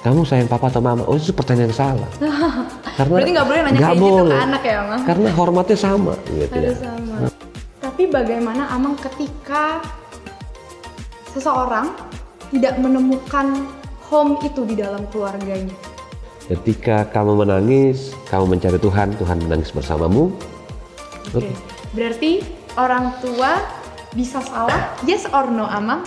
kamu sayang papa atau mama? Oh, itu pertanyaan yang salah. Karena berarti nggak boleh nanya kayak gitu ke anak ya, Amang? Karena hormatnya sama gitu ya. Harus sama. Tapi bagaimana Amang ketika seseorang tidak menemukan home itu di dalam keluarganya? Ketika kamu menangis, kamu mencari Tuhan, Tuhan menangis bersamamu. Oke. Berarti orang tua bisa salah, yes or no, Amang?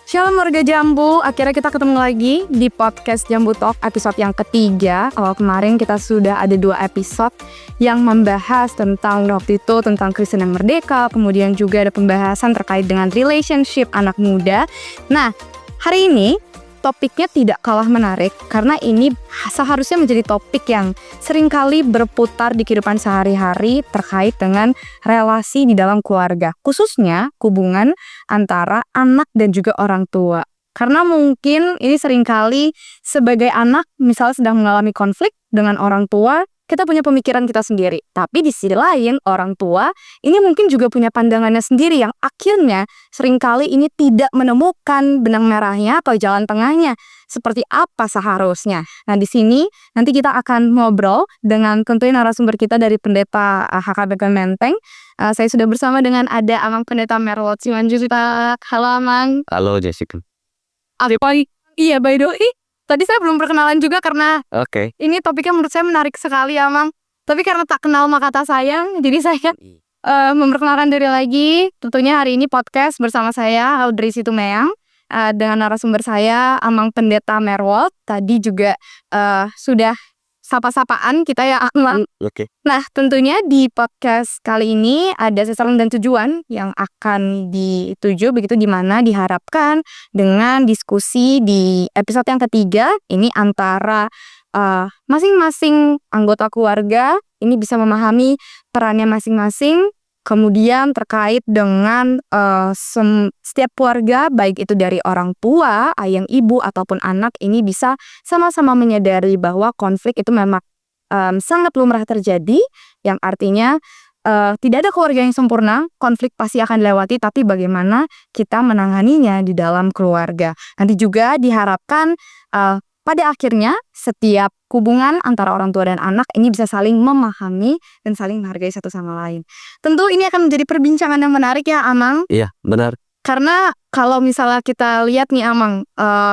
Shalom warga Jambu, akhirnya kita ketemu lagi di podcast Jambu Talk episode yang ketiga. Kalau kemarin kita sudah ada 2 episode yang membahas tentang waktu itu tentang Kristen yang merdeka, kemudian juga ada pembahasan terkait dengan relationship anak muda. Nah, hari ini topiknya tidak kalah menarik karena ini seharusnya menjadi topik yang seringkali berputar di kehidupan sehari-hari terkait dengan relasi di dalam keluarga, khususnya hubungan antara anak dan juga orang tua. Karena mungkin ini seringkali sebagai anak misalnya sedang mengalami konflik dengan orang tua, kita punya pemikiran kita sendiri. Tapi di sisi lain, orang tua ini mungkin juga punya pandangannya sendiri yang akhirnya seringkali ini tidak menemukan benang merahnya atau jalan tengahnya seperti apa seharusnya. Nah, di sini nanti kita akan ngobrol dengan tentunya narasumber kita dari Pendeta HKBP Menteng. Saya sudah bersama dengan ada Amang Pendeta Merwot Simanjuntak. Halo Amang. Halo Jessica. Iya, by the way. Tadi saya belum perkenalan juga karena ini topiknya menurut saya menarik sekali, Amang. Tapi karena tak kenal maka tak sayang, jadi saya memperkenalkan diri lagi. Tentunya hari ini podcast bersama saya, Audrey Situmeang, dengan narasumber saya, Amang Pendeta Merwot. Tadi juga sudah sapa-sapaan kita ya, Amang. Nah, tentunya di podcast kali ini ada sasaran dan tujuan yang akan dituju, begitu di mana diharapkan dengan diskusi di episode yang ketiga ini antara masing-masing anggota keluarga ini bisa memahami perannya masing-masing. Kemudian terkait dengan setiap keluarga, baik itu dari orang tua, ayah, ibu, ataupun anak, ini bisa sama-sama menyadari bahwa konflik itu memang sangat lumrah terjadi, yang artinya tidak ada keluarga yang sempurna, konflik pasti akan dilewati, tapi bagaimana kita menanganinya di dalam keluarga. Nanti juga diharapkan pada akhirnya setiap hubungan antara orang tua dan anak ini bisa saling memahami dan saling menghargai satu sama lain. Tentu ini akan menjadi perbincangan yang menarik ya, Amang. Iya, benar. Karena kalau misalnya kita lihat nih, Amang,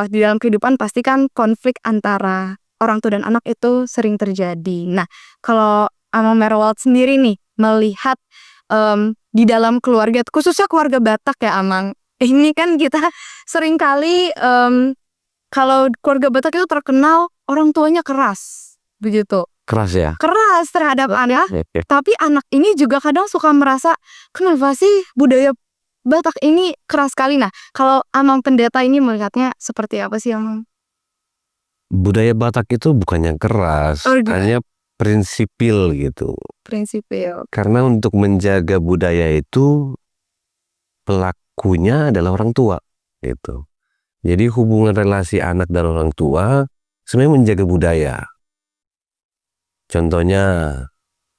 di dalam kehidupan pasti kan konflik antara orang tua dan anak itu sering terjadi. Nah, kalau Amang Merwot sendiri nih melihat di dalam keluarga, khususnya keluarga Batak ya, Amang. Ini kan kita seringkali kalau keluarga Batak itu terkenal orang tuanya keras, begitu. Keras ya? Keras terhadap anak, tapi anak ini juga kadang suka merasa, kenapa sih budaya Batak ini keras sekali? Nah, kalau Amang Pendeta ini melihatnya seperti apa sih, Amang? Budaya Batak itu bukannya keras, hanya prinsipil gitu. Prinsipil. Karena untuk menjaga budaya itu pelakunya adalah orang tua, gitu. Jadi hubungan relasi anak dan orang tua sebenarnya menjaga budaya. Contohnya,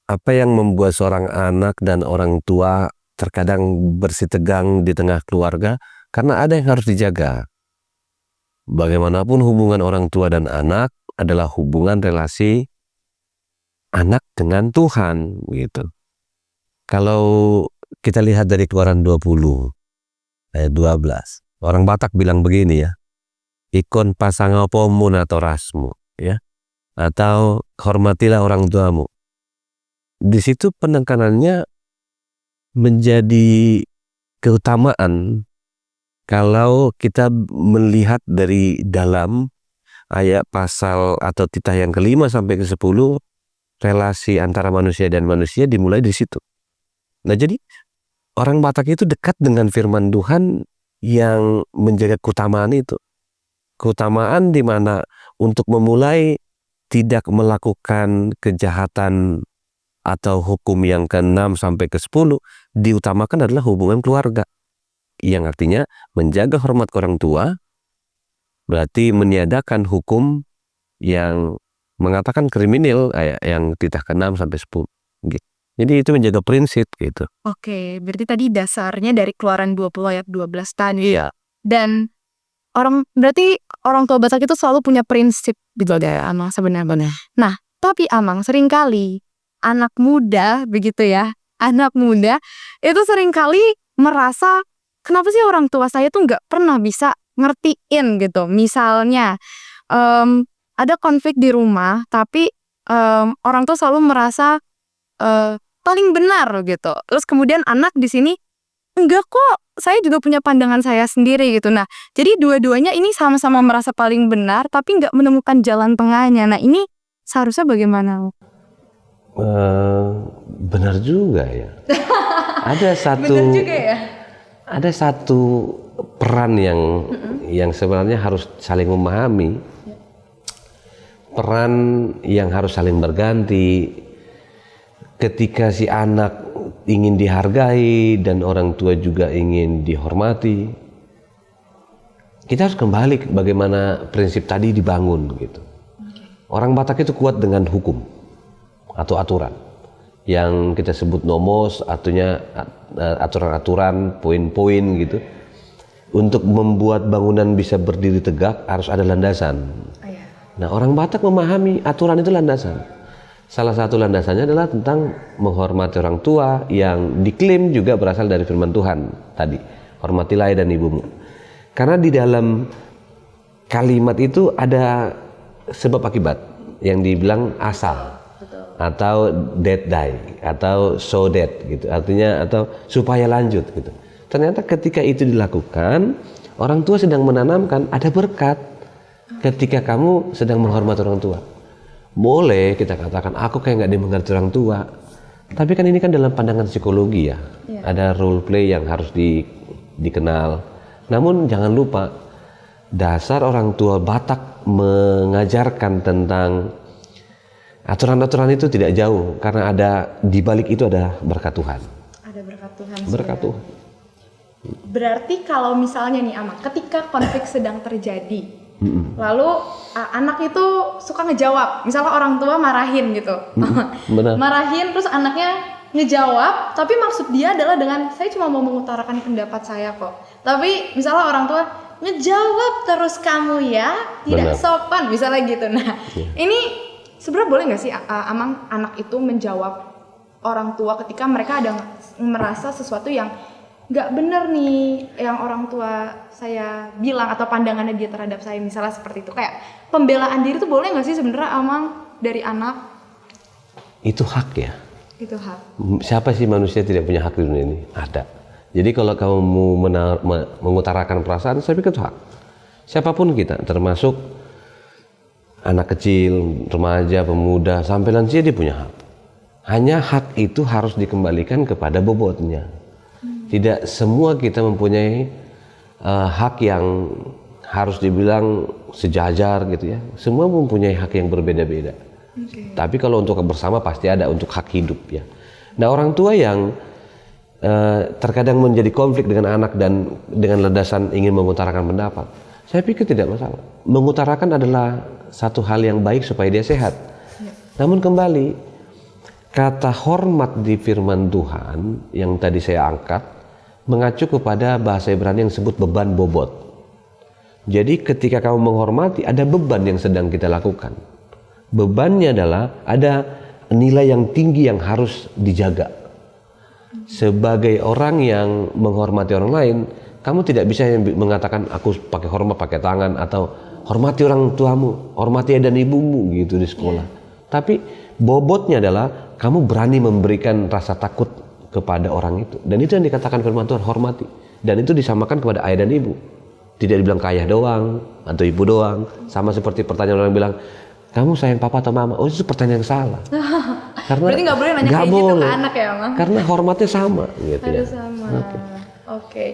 apa yang membuat seorang anak dan orang tua terkadang bersitegang di tengah keluarga? Karena ada yang harus dijaga. Bagaimanapun hubungan orang tua dan anak adalah hubungan relasi anak dengan Tuhan, gitu. Kalau kita lihat dari Keluaran 20 ayat 12. Orang Batak bilang begini ya, ikon pasangopomu atau rasmu, ya, atau hormatilah orang tuamu. Di situ penekanannya menjadi keutamaan kalau kita melihat dari dalam ayat pasal atau titah yang ke-5 sampai ke-10, relasi antara manusia dan manusia dimulai di situ. Nah, jadi orang Batak itu dekat dengan firman Tuhan yang menjaga keutamaan itu. Keutamaan di mana untuk memulai tidak melakukan kejahatan atau hukum yang ke-6 sampai ke-10 diutamakan adalah hubungan keluarga. Yang artinya menjaga hormat orang tua berarti meniadakan hukum yang mengatakan kriminal yang titah ke-6 sampai 10. Gitu. Jadi itu menjaga prinsip gitu. Oke, berarti tadi dasarnya dari Keluaran 20 ayat 12 tadi. Iya. Dan berarti orang tua Batak itu selalu punya prinsip gitu ya, Amang sebenarnya. Nah, tapi Amang seringkali anak muda begitu ya, anak muda itu seringkali merasa kenapa sih orang tua saya tuh nggak pernah bisa ngertiin gitu. Misalnya ada konflik di rumah, tapi orang tua selalu merasa paling benar gitu. Terus kemudian anak di sini enggak kok, saya juga punya pandangan saya sendiri gitu. Nah, jadi dua-duanya ini sama-sama merasa paling benar tapi nggak menemukan jalan tengahnya. Nah, ini seharusnya bagaimana? Benar juga ya. Benar juga ya. Ada satu peran yang sebenarnya harus saling memahami. Peran yang harus saling berganti. Ketika si anak ingin dihargai dan orang tua juga ingin dihormati, kita harus kembali ke bagaimana prinsip tadi dibangun gitu. Orang Batak itu kuat dengan hukum atau aturan yang kita sebut nomos, artinya aturan-aturan, poin-poin gitu. Untuk membuat bangunan bisa berdiri tegak harus ada landasan. Nah, orang Batak memahami aturan itu landasan. Salah satu landasannya adalah tentang menghormati orang tua yang diklaim juga berasal dari firman Tuhan tadi. Hormatilah ayah dan ibumu. Karena di dalam kalimat itu ada sebab akibat yang dibilang asal. Betul. Atau that die atau so that gitu. Artinya atau supaya lanjut gitu. Ternyata ketika itu dilakukan, orang tua sedang menanamkan ada berkat ketika kamu sedang menghormati orang tua. Boleh kita katakan aku kayak nggak dimengerti orang tua, tapi kan ini kan dalam pandangan psikologi ya. Ada role play yang harus dikenal. Namun jangan lupa dasar orang tua Batak mengajarkan tentang aturan-aturan itu tidak jauh karena ada di balik itu ada berkat Tuhan. Ada berkat Tuhan. Berkat Tuhan. Berarti kalau misalnya nih Amang, ketika konflik sedang terjadi, lalu anak itu suka ngejawab, misalnya orang tua marahin gitu, marahin terus anaknya ngejawab, tapi maksud dia adalah dengan saya cuma mau mengutarakan pendapat saya kok. Tapi misalnya orang tua ngejawab terus kamu ya tidak sopan, misalnya gitu. Nah, ini sebenarnya boleh nggak sih Amang anak itu menjawab orang tua ketika mereka ada merasa sesuatu yang nggak bener nih yang orang tua saya bilang atau pandangannya dia terhadap saya, misalnya seperti itu, kayak pembelaan diri itu boleh nggak sih sebenarnya Amang dari anak? Itu hak ya. Itu hak. Siapa sih manusia tidak punya hak di dunia ini? Ada. Jadi kalau kamu mau mengutarakan perasaan, saya pikir itu hak. Siapapun kita, termasuk anak kecil, remaja, pemuda, sampai lansia dia punya hak. Hanya hak itu harus dikembalikan kepada bobotnya. Tidak semua kita mempunyai hak yang harus dibilang sejajar gitu ya. Semua mempunyai hak yang berbeda-beda. Tapi kalau untuk bersama pasti ada untuk hak hidup ya. Nah, orang tua yang terkadang menjadi konflik dengan anak dan dengan landasan ingin mengutarakan pendapat, saya pikir tidak masalah. Mengutarakan adalah satu hal yang baik supaya dia sehat. Namun kembali, kata hormat di firman Tuhan yang tadi saya angkat mengacu kepada bahasa Ibrani yang disebut beban bobot. Jadi ketika kamu menghormati, ada beban yang sedang kita lakukan. Bebannya adalah ada nilai yang tinggi yang harus dijaga. Sebagai orang yang menghormati orang lain, kamu tidak bisa mengatakan aku pakai hormat pakai tangan atau hormati orang tuamu, hormati ayah dan ibumu gitu di sekolah. Tapi bobotnya adalah kamu berani memberikan rasa takut kepada orang itu, dan itu yang dikatakan firman Tuhan, hormati, dan itu disamakan kepada ayah dan ibu, tidak dibilang ke ayah doang atau ibu doang. Sama seperti pertanyaan orang bilang kamu sayang papa atau mama, oh itu pertanyaan yang salah. Karena berarti nggak boleh nanya kayak gitu ke anak ya Mang? Karena hormatnya sama gitu. Harus sama. Oke.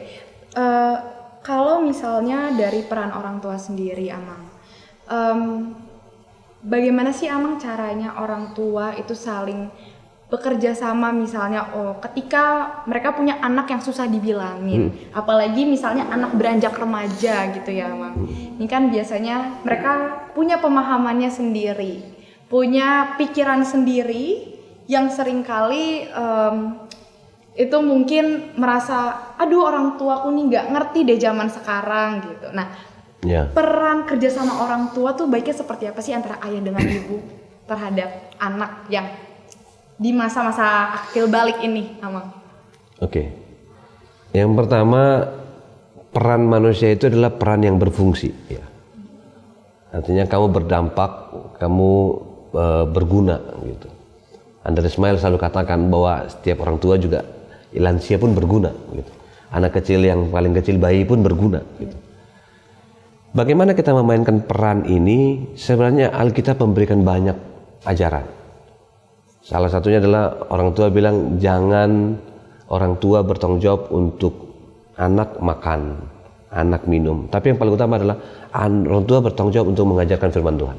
Kalau misalnya dari peran orang tua sendiri Amang, bagaimana sih Amang caranya orang tua itu saling bekerja sama, misalnya ketika mereka punya anak yang susah dibilangin, apalagi misalnya anak beranjak remaja gitu ya Mang. Ini kan biasanya mereka punya pemahamannya sendiri. punya pikiran sendiri yang seringkali itu mungkin merasa, aduh orang tuaku nih nggak ngerti deh zaman sekarang gitu. Nah, peran kerja sama orang tua tuh baiknya seperti apa sih antara ayah dengan ibu terhadap anak yang di masa-masa akil balik ini, Amang? Oke. Yang pertama, peran manusia itu adalah peran yang berfungsi. Ya. Artinya kamu berdampak, kamu berguna gitu. Andre Ismail selalu katakan bahwa setiap orang tua juga, lansia pun berguna gitu. Anak kecil yang paling kecil, bayi pun berguna gitu. Bagaimana kita memainkan peran ini? Sebenarnya Alkitab memberikan banyak ajaran. Salah satunya adalah orang tua bilang jangan orang tua bertanggung jawab untuk anak makan, anak minum. Tapi yang paling utama adalah orang tua bertanggung jawab untuk mengajarkan firman Tuhan.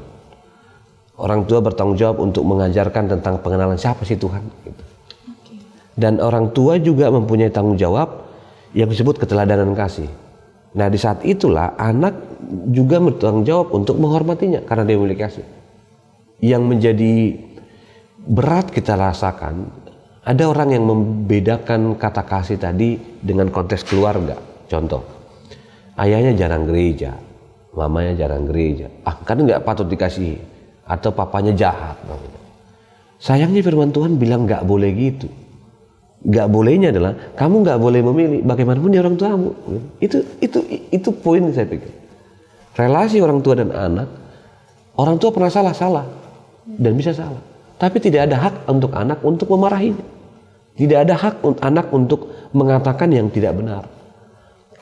Orang tua bertanggung jawab untuk mengajarkan tentang pengenalan siapa sih Tuhan. Gitu. Dan orang tua juga mempunyai tanggung jawab yang disebut keteladanan kasih. Nah di saat itulah anak juga bertanggung jawab untuk menghormatinya karena dia memiliki kasih. Yang menjadi berat kita rasakan, ada orang yang membedakan kata kasih tadi dengan konteks keluarga. Contoh, ayahnya jarang gereja, mamanya jarang gereja, kan nggak patut dikasihi. Atau papanya jahat. Sayangnya firman Tuhan bilang nggak boleh gitu. Nggak bolehnya adalah kamu nggak boleh memilih bagaimanapun dia orang tuamu. Itu poin saya pikir. Relasi orang tua dan anak, orang tua pernah salah dan bisa salah. Tapi tidak ada hak untuk anak untuk memarahinya. Tidak ada hak anak untuk mengatakan yang tidak benar.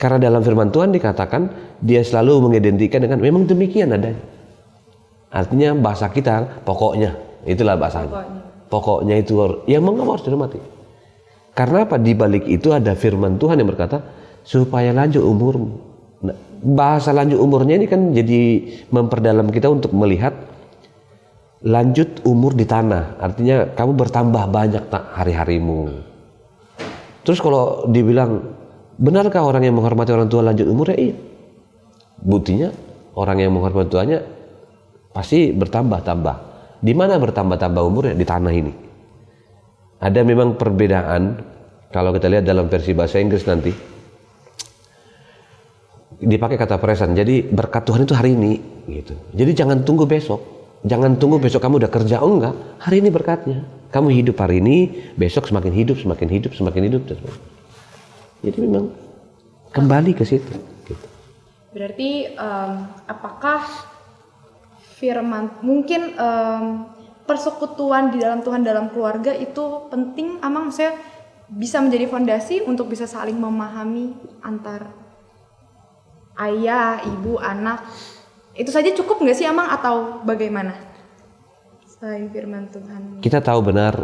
Karena dalam firman Tuhan dikatakan dia selalu mengidentikan dengan memang demikian adanya. Artinya bahasa kita pokoknya, itulah bahasanya. Pokoknya itu yang kamu harus dihormati. Karena apa? Di balik itu ada firman Tuhan yang berkata supaya lanjut umurmu. Nah, bahasa lanjut umurnya ini kan jadi memperdalam kita untuk melihat lanjut umur di tanah. Artinya kamu bertambah banyak hari-harimu. Terus kalau dibilang benarkah orang yang menghormati orang tua lanjut umurnya? Iya. Buktinya orang yang menghormati tuanya pasti bertambah-tambah. Di mana bertambah-tambah umurnya? Di tanah ini. Ada memang perbedaan. Kalau kita lihat dalam versi bahasa Inggris nanti dipakai kata present. Jadi berkat Tuhan itu hari ini gitu. Jadi jangan tunggu besok. Jangan tunggu besok kamu udah kerja. Oh enggak, hari ini berkatnya. Kamu hidup hari ini, besok semakin hidup, semakin hidup, semakin hidup. Jadi memang kembali ke situ gitu. Berarti apakah firman, mungkin persekutuan di dalam Tuhan dalam keluarga itu penting, Amang, maksudnya bisa menjadi fondasi untuk bisa saling memahami antar ayah, ibu, anak. Itu saja cukup nggak sih, Amang, atau bagaimana? Selain firman Tuhan. Kita tahu benar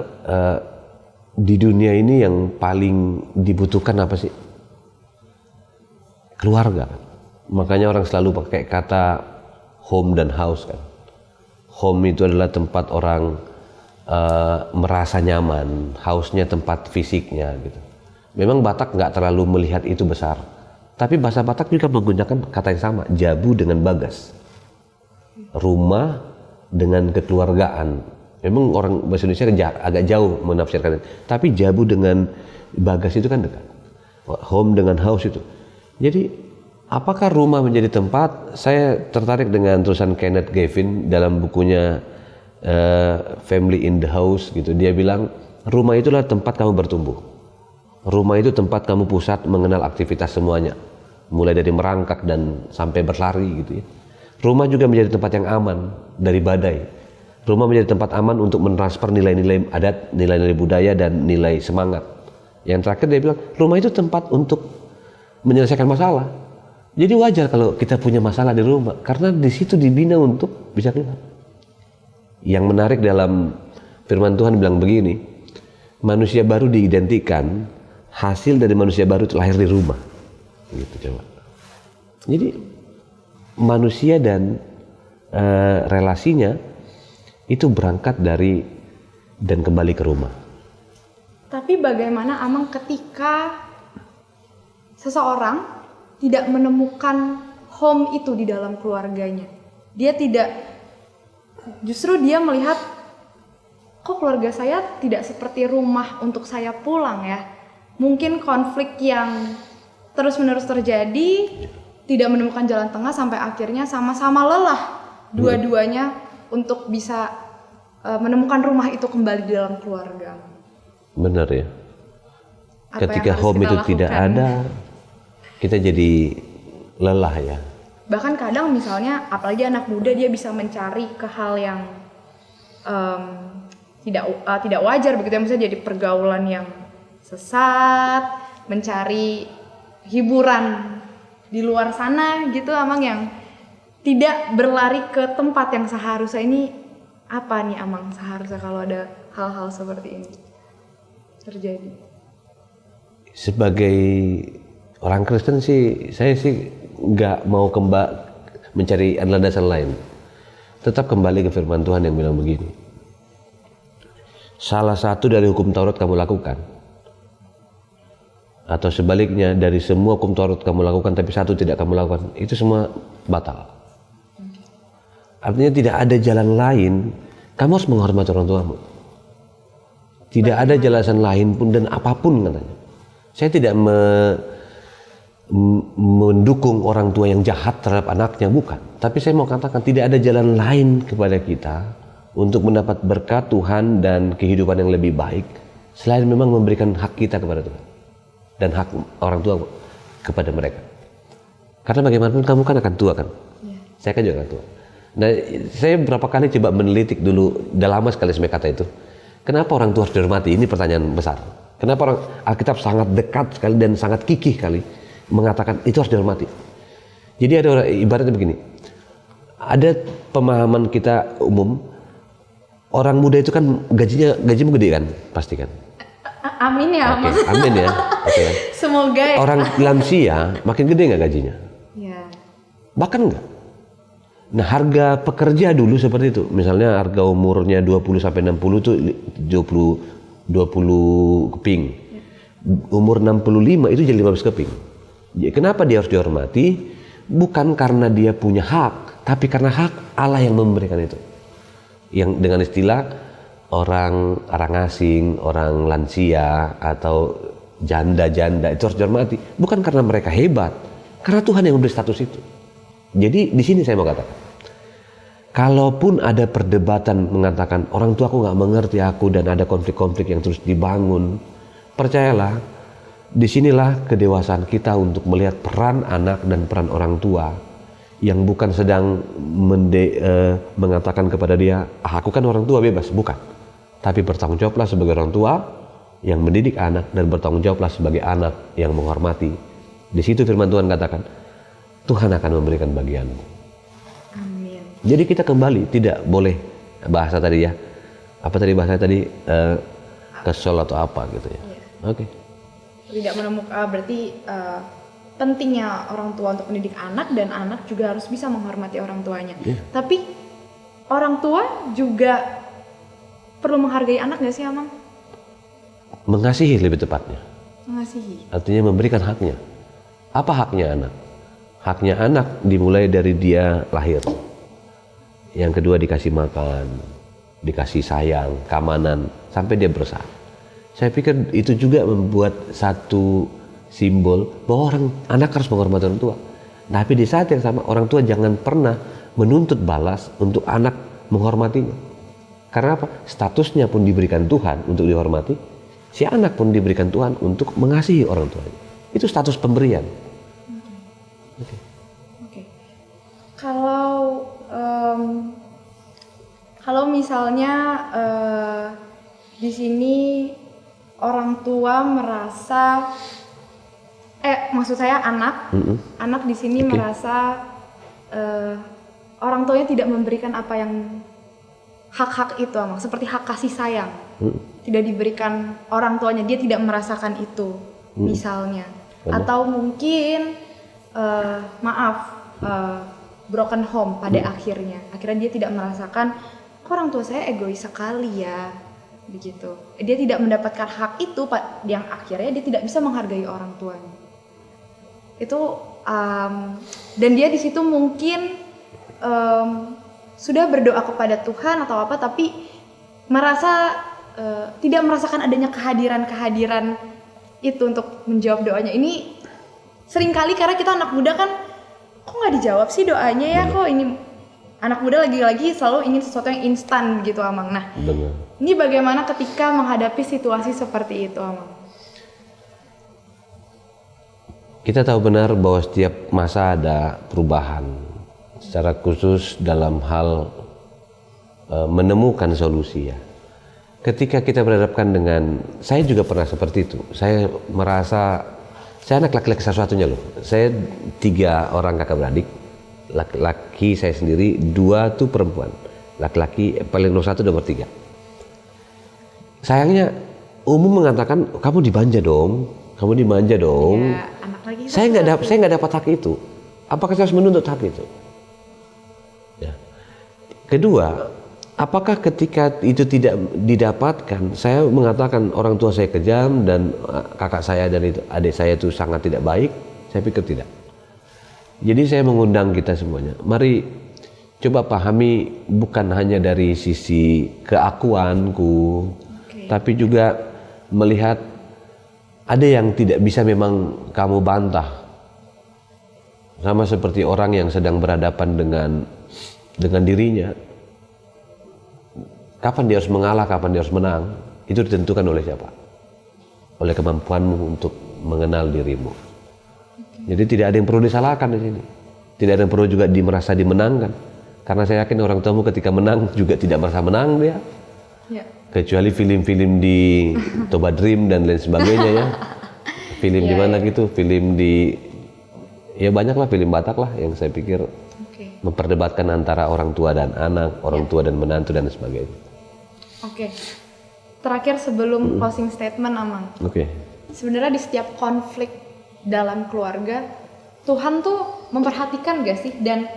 di dunia ini yang paling dibutuhkan apa sih? Keluarga. Makanya orang selalu pakai kata home dan house kan. Home itu adalah tempat orang merasa nyaman, house-nya tempat fisiknya gitu. Memang Batak nggak terlalu melihat itu besar, tapi bahasa Batak juga menggunakan kata yang sama, jabu dengan bagas. Rumah dengan kekeluargaan. Memang orang bahasa Indonesia agak jauh menafsirkan, tapi jabu dengan bagas itu kan dekat. Home dengan house itu. Jadi apakah rumah menjadi tempat? Saya tertarik dengan tulisan Kenneth Gavin dalam bukunya Family in the House gitu. Dia bilang rumah itulah tempat kamu bertumbuh. Rumah itu tempat kamu pusat mengenal aktivitas semuanya, mulai dari merangkak dan sampai berlari gitu ya. Rumah juga menjadi tempat yang aman dari badai. Rumah menjadi tempat aman untuk mentransfer nilai-nilai adat, nilai-nilai budaya dan nilai semangat. Yang terakhir dia bilang rumah itu tempat untuk menyelesaikan masalah. Jadi wajar kalau kita punya masalah di rumah, karena di situ dibina untuk bisa keluar. Yang menarik dalam firman Tuhan bilang begini, manusia baru diidentikan, hasil dari manusia baru itu lahir di rumah. Gitu coba. Jadi manusia dan relasinya itu berangkat dari dan kembali ke rumah. Tapi bagaimana, Amang, ketika seseorang tidak menemukan home itu di dalam keluarganya? Dia tidak justru dia melihat kok keluarga saya tidak seperti rumah untuk saya pulang ya. Mungkin konflik yang terus-menerus terjadi, tidak menemukan jalan tengah sampai akhirnya sama-sama lelah dua-duanya untuk bisa menemukan rumah itu kembali di dalam keluarga. Benar ya. Apa Ketika yang harus home kita itu lakukan? tidak ada, kita jadi lelah ya. Bahkan kadang misalnya apalagi anak muda dia bisa mencari ke hal yang tidak wajar begitu ya, misalnya jadi pergaulan yang sesat, mencari hiburan di luar sana gitu Amang, yang tidak berlari ke tempat yang seharusnya. Ini apa nih Amang seharusnya kalau ada hal-hal seperti ini terjadi? Sebagai orang Kristen sih, saya sih nggak mau mencari landasan lain. Tetap kembali ke firman Tuhan yang bilang begini. Salah satu dari hukum Taurat kamu lakukan, atau sebaliknya dari semua hukum Taurat kamu lakukan tapi satu tidak kamu lakukan, itu semua batal. Artinya tidak ada jalan lain, kamu harus menghormati orang tuamu. Tidak ada jelasan lain pun dan apapun katanya. Saya tidak mendukung orang tua yang jahat terhadap anaknya, bukan. Tapi saya mau katakan tidak ada jalan lain kepada kita untuk mendapat berkat Tuhan dan kehidupan yang lebih baik selain memang memberikan hak kita kepada Tuhan dan hak orang tua kepada mereka. Karena bagaimanapun kamu kan akan tua kan. Saya kan juga akan tua. Nah, saya berapa kali coba menelitik dulu, udah lama sekali saya kata itu. Kenapa orang tua harus dihormati? Ini pertanyaan besar. Kenapa orang Alkitab sangat dekat sekali dan sangat kikih kali mengatakan itu harus dihormati. Jadi ada orang, ibaratnya begini. Ada pemahaman kita umum, orang muda itu kan gajimu gede kan, pasti kan. Amin ya, Oke, Mas. amin ya. Oke. Semoga ya. Orang lansia makin gede nggak gajinya? Ya. Bahkan enggak. Nah, harga pekerja dulu seperti itu. Misalnya harga umurnya 20 sampai 60 tuh 20 keping. Umur 65 itu jadi 15 keping. Jadi, kenapa dia harus dihormati? Bukan karena dia punya hak, tapi karena hak Allah yang memberikan itu. Yang dengan istilah orang asing, orang lansia atau janda-janda itu harus dihormati. Bukan karena mereka hebat, karena Tuhan yang memberi status itu. Jadi di sini saya mau katakan, kalaupun ada perdebatan mengatakan orang tua aku nggak mengerti aku dan ada konflik-konflik yang terus dibangun, percayalah, disinilah kedewasaan kita untuk melihat peran anak dan peran orang tua yang bukan sedang mengatakan kepada dia, aku kan orang tua bebas, bukan. Tapi bertanggung jawablah sebagai orang tua yang mendidik anak dan bertanggung jawablah sebagai anak yang menghormati. Di situ firman Tuhan katakan, Tuhan akan memberikan bagianmu. Amin. Jadi kita kembali, tidak boleh bahasa tadi ya. Apa tadi bahasa tadi? Kesel atau apa gitu ya. Oke. Tidak menemukan, berarti pentingnya orang tua untuk mendidik anak, dan anak juga harus bisa menghormati orang tuanya. Tapi orang tua juga perlu menghargai anak gak sih, Amang? Mengasihi lebih tepatnya. Mengasihi. Artinya memberikan haknya. Apa haknya anak? Haknya anak dimulai dari dia lahir. Yang kedua dikasih makan, dikasih sayang, keamanan, sampai dia besar. Saya pikir itu juga membuat satu simbol bahwa anak harus menghormati orang tua. Tapi di saat yang sama orang tua jangan pernah menuntut balas untuk anak menghormatinya. Karena apa? Statusnya pun diberikan Tuhan untuk dihormati. Si anak pun diberikan Tuhan untuk mengasihi orang tuanya. Itu status pemberian. Oke. Kalau misalnya di sini orang tua merasa, maksud saya anak di sini merasa orang tuanya tidak memberikan apa yang hak-hak itu, Amang, seperti hak kasih sayang, tidak diberikan orang tuanya, dia tidak merasakan itu, misalnya, atau mungkin broken home pada akhirnya dia tidak merasakan, orang tua saya egois sekali ya, begitu. Dia tidak mendapatkan hak itu, yang akhirnya dia tidak bisa menghargai orang tuanya. Itu dan dia di situ mungkin sudah berdoa kepada Tuhan atau apa, tapi tidak merasakan adanya kehadiran itu untuk menjawab doanya. Ini seringkali karena kita anak muda kan, kok nggak dijawab sih doanya ya, kok ini anak muda lagi-lagi selalu ingin sesuatu yang instan gitu Amang. Nah, ini bagaimana ketika menghadapi situasi seperti itu Amang? Kita tahu benar bahwa setiap masa ada perubahan, secara khusus dalam hal menemukan solusi ya. Ketika kita berhadapkan dengan, saya juga pernah seperti itu. Saya merasa, saya anak laki-laki satu-satunya loh. Saya 3 orang kakak beradik, laki-laki saya sendiri, 2 tuh perempuan. Laki-laki paling nomor 1, nomor 3. Sayangnya umum mengatakan kamu dimanja dong, Ya, anak lagi saya nggak dapat hak itu. Apakah saya harus menuntut hak itu? Ya. Kedua, apakah ketika itu tidak didapatkan, saya mengatakan orang tua saya kejam dan kakak saya dan adik saya itu sangat tidak baik? Saya pikir tidak. Jadi saya mengundang kita semuanya, mari coba pahami bukan hanya dari sisi keakuanku, tapi juga melihat ada yang tidak bisa memang kamu bantah. Sama seperti orang yang sedang berhadapan dengan dirinya. Kapan dia harus mengalah, kapan dia harus menang, itu ditentukan oleh siapa? Oleh kemampuanmu untuk mengenal dirimu. Jadi tidak ada yang perlu disalahkan di sini. Tidak ada yang perlu juga merasa dimenangkan. Karena saya yakin orang tuamu ketika menang juga tidak merasa menang dia. Ya. Kecuali film-film di Toba Dream dan lain sebagainya ya. Film di mana gitu, film di, ya banyak lah film Batak lah yang saya pikir memperdebatkan antara orang tua dan anak, orang tua dan menantu dan sebagainya. Oke. Terakhir sebelum closing statement Amang. Sebenarnya di setiap konflik dalam keluarga, Tuhan tuh memperhatikan gak sih? Dan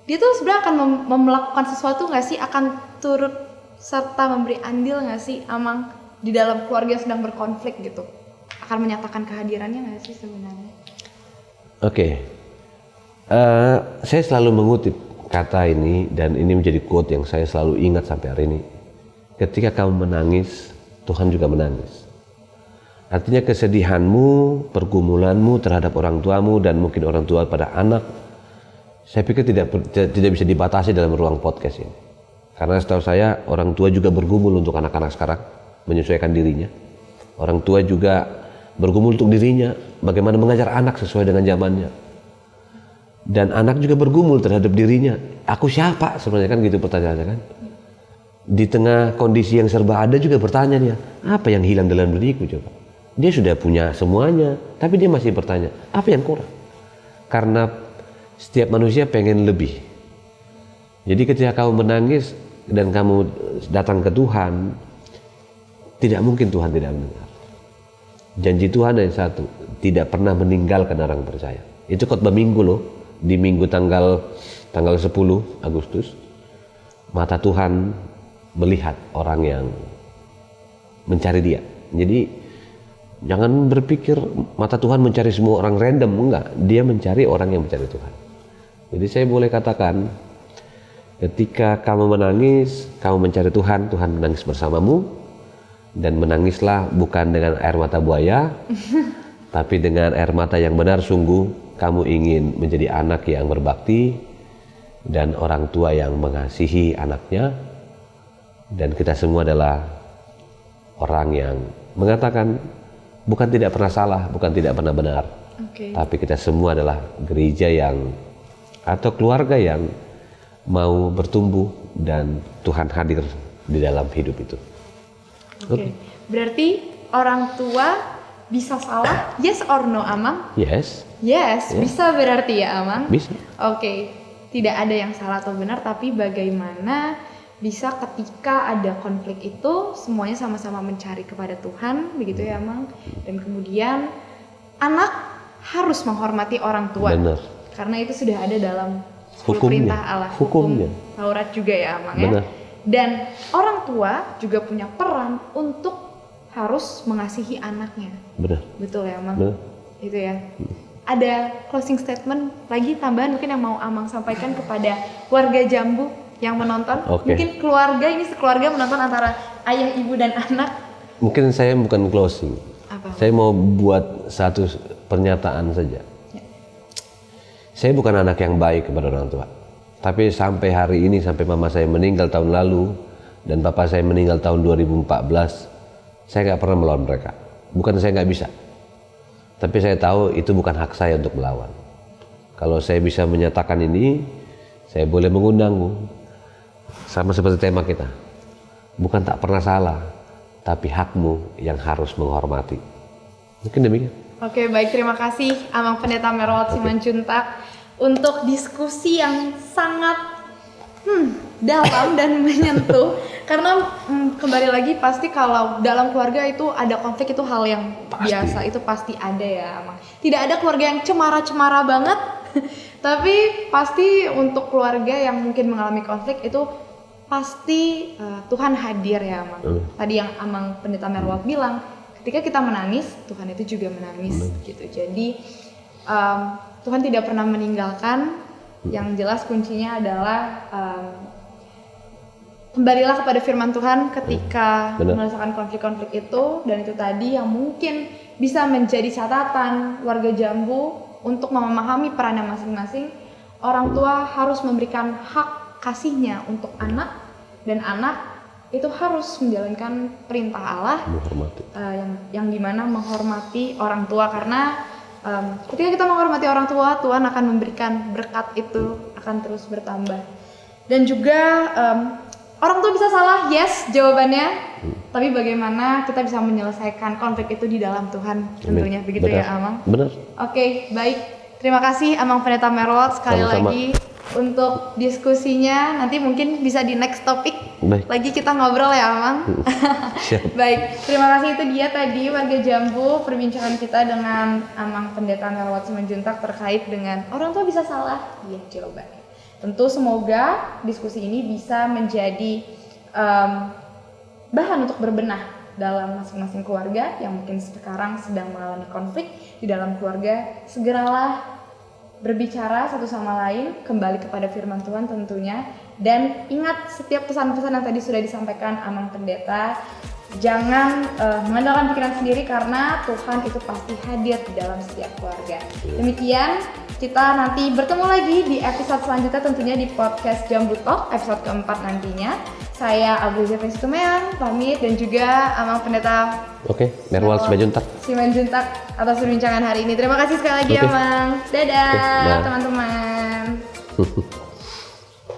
dia tuh sebenarnya akan melakukan sesuatu gak sih? Akan turut serta memberi andil gak sih Amang di dalam keluarga yang sedang berkonflik gitu? Akan menyatakan kehadirannya gak sih sebenarnya? Saya selalu mengutip kata ini dan ini menjadi quote yang saya selalu ingat sampai hari ini. Ketika kamu menangis, Tuhan juga menangis. Artinya kesedihanmu, pergumulanmu terhadap orang tuamu dan mungkin orang tua pada anak, saya pikir tidak bisa dibatasi dalam ruang podcast ini. Karena setahu saya orang tua juga bergumul untuk anak-anak sekarang, menyesuaikan dirinya. Orang tua juga bergumul untuk dirinya, bagaimana mengajar anak sesuai dengan zamannya. Dan anak juga bergumul terhadap dirinya. Aku siapa sebenarnya, kan gitu pertanyaannya kan. Di tengah kondisi yang serba ada juga bertanya dia, apa yang hilang dalam diriku coba. Dia sudah punya semuanya, tapi dia masih bertanya, apa yang kurang? Karena setiap manusia pengen lebih. Jadi ketika kamu menangis dan kamu datang ke Tuhan, tidak mungkin Tuhan tidak mendengar. Janji Tuhan yang satu, tidak pernah meninggalkan orang percaya. Itu khotbah minggu loh, di minggu tanggal 10 Agustus, mata Tuhan melihat orang yang mencari dia. Jadi jangan berpikir mata Tuhan mencari semua orang random, enggak. Dia mencari orang yang mencari Tuhan. Jadi saya boleh katakan, ketika kamu menangis, kamu mencari Tuhan, Tuhan menangis bersamamu. Dan menangislah bukan dengan air mata buaya, tapi dengan air mata yang benar sungguh. Kamu ingin menjadi anak yang berbakti dan orang tua yang mengasihi anaknya. Dan kita semua adalah orang yang mengatakan bukan tidak pernah salah, bukan tidak pernah benar. Tapi kita semua adalah gereja yang atau keluarga yang mau bertumbuh dan Tuhan hadir di dalam hidup itu. Berarti orang tua bisa salah, yes or no Amang? Yes, bisa berarti ya Amang? Bisa. Tidak ada yang salah atau benar, tapi bagaimana bisa ketika ada konflik itu semuanya sama-sama mencari kepada Tuhan, begitu ya Amang? Dan kemudian anak harus menghormati orang tua. Benar. Karena itu sudah ada dalam perintah Allah, hukum Taurat juga ya Amang ya. Dan orang tua juga punya peran untuk harus mengasihi anaknya. Benar. Betul ya Amang? Benar. Itu ya. Ada closing statement lagi tambahan mungkin yang mau Amang sampaikan kepada warga Jambu yang menonton. Oke. Mungkin keluarga ini sekeluarga menonton antara ayah, ibu dan anak. Mungkin saya bukan closing. Apa? Saya mau buat satu pernyataan saja. Ya. Saya bukan anak yang baik kepada orang tua. Tapi sampai hari ini, sampai mama saya meninggal tahun lalu dan papa saya meninggal tahun 2014, saya nggak pernah melawan mereka. Bukan saya nggak bisa, tapi saya tahu itu bukan hak saya untuk melawan. Kalau saya bisa menyatakan ini, saya boleh mengundangmu. Sama seperti tema kita, bukan tak pernah salah, tapi hakmu yang harus menghormati. Mungkin demikian. Oke, baik, terima kasih Amang Pendeta Merwald Simanjuntak untuk diskusi yang sangat dalam dan menyentuh. Karena kembali lagi pasti kalau dalam keluarga itu ada konflik, itu hal yang biasa, itu pasti ada ya Amang. Tidak ada keluarga yang cemara-cemara banget, tapi pasti untuk keluarga yang mungkin mengalami konflik itu pasti Tuhan hadir ya Amang. Tadi yang Amang Pendeta Merwald bilang, ketika kita menangis, Tuhan itu juga menangis gitu. Jadi Tuhan tidak pernah meninggalkan. Yang jelas kuncinya adalah kembalilah kepada firman Tuhan ketika menyelesaikan konflik-konflik itu. Dan itu tadi yang mungkin bisa menjadi catatan warga Jambu untuk memahami perannya masing-masing. Orang tua harus memberikan hak kasihnya untuk anak, dan anak itu harus menjalankan perintah Allah, yang dimana menghormati orang tua. Karena ketika kita menghormati orang tua, Tuhan akan memberikan berkat itu akan terus bertambah. Dan juga orang tua bisa salah, yes jawabannya, tapi bagaimana kita bisa menyelesaikan konflik itu di dalam Tuhan tentunya. Begitu ya Amang? Benar. Oke, baik, terima kasih Amang Pendeta Merwald sekali lagi untuk diskusinya. Nanti mungkin bisa di next topik lagi kita ngobrol ya Amang. Baik, terima kasih. Itu dia tadi warga Jambu, perbincangan kita dengan Amang Pendeta Merwald Simanjuntak terkait dengan orang tua bisa salah, iya jawabannya. Tentu semoga diskusi ini bisa menjadi bahan untuk berbenah dalam masing-masing keluarga yang mungkin sekarang sedang mengalami konflik di dalam keluarga. Segeralah berbicara satu sama lain, kembali kepada firman Tuhan tentunya. Dan ingat setiap pesan-pesan yang tadi sudah disampaikan Amang Pendeta, jangan mengandalkan pikiran sendiri, karena Tuhan itu pasti hadir di dalam setiap keluarga. Demikian, kita nanti bertemu lagi di episode selanjutnya tentunya di podcast Jambu Talk episode keempat nantinya. Saya Abu Zefin Situmeang pamit, dan juga Amang Pendeta Merwald Simanjuntak atas perbincangan hari ini. Terima kasih sekali lagi Amang. Dadah teman-teman.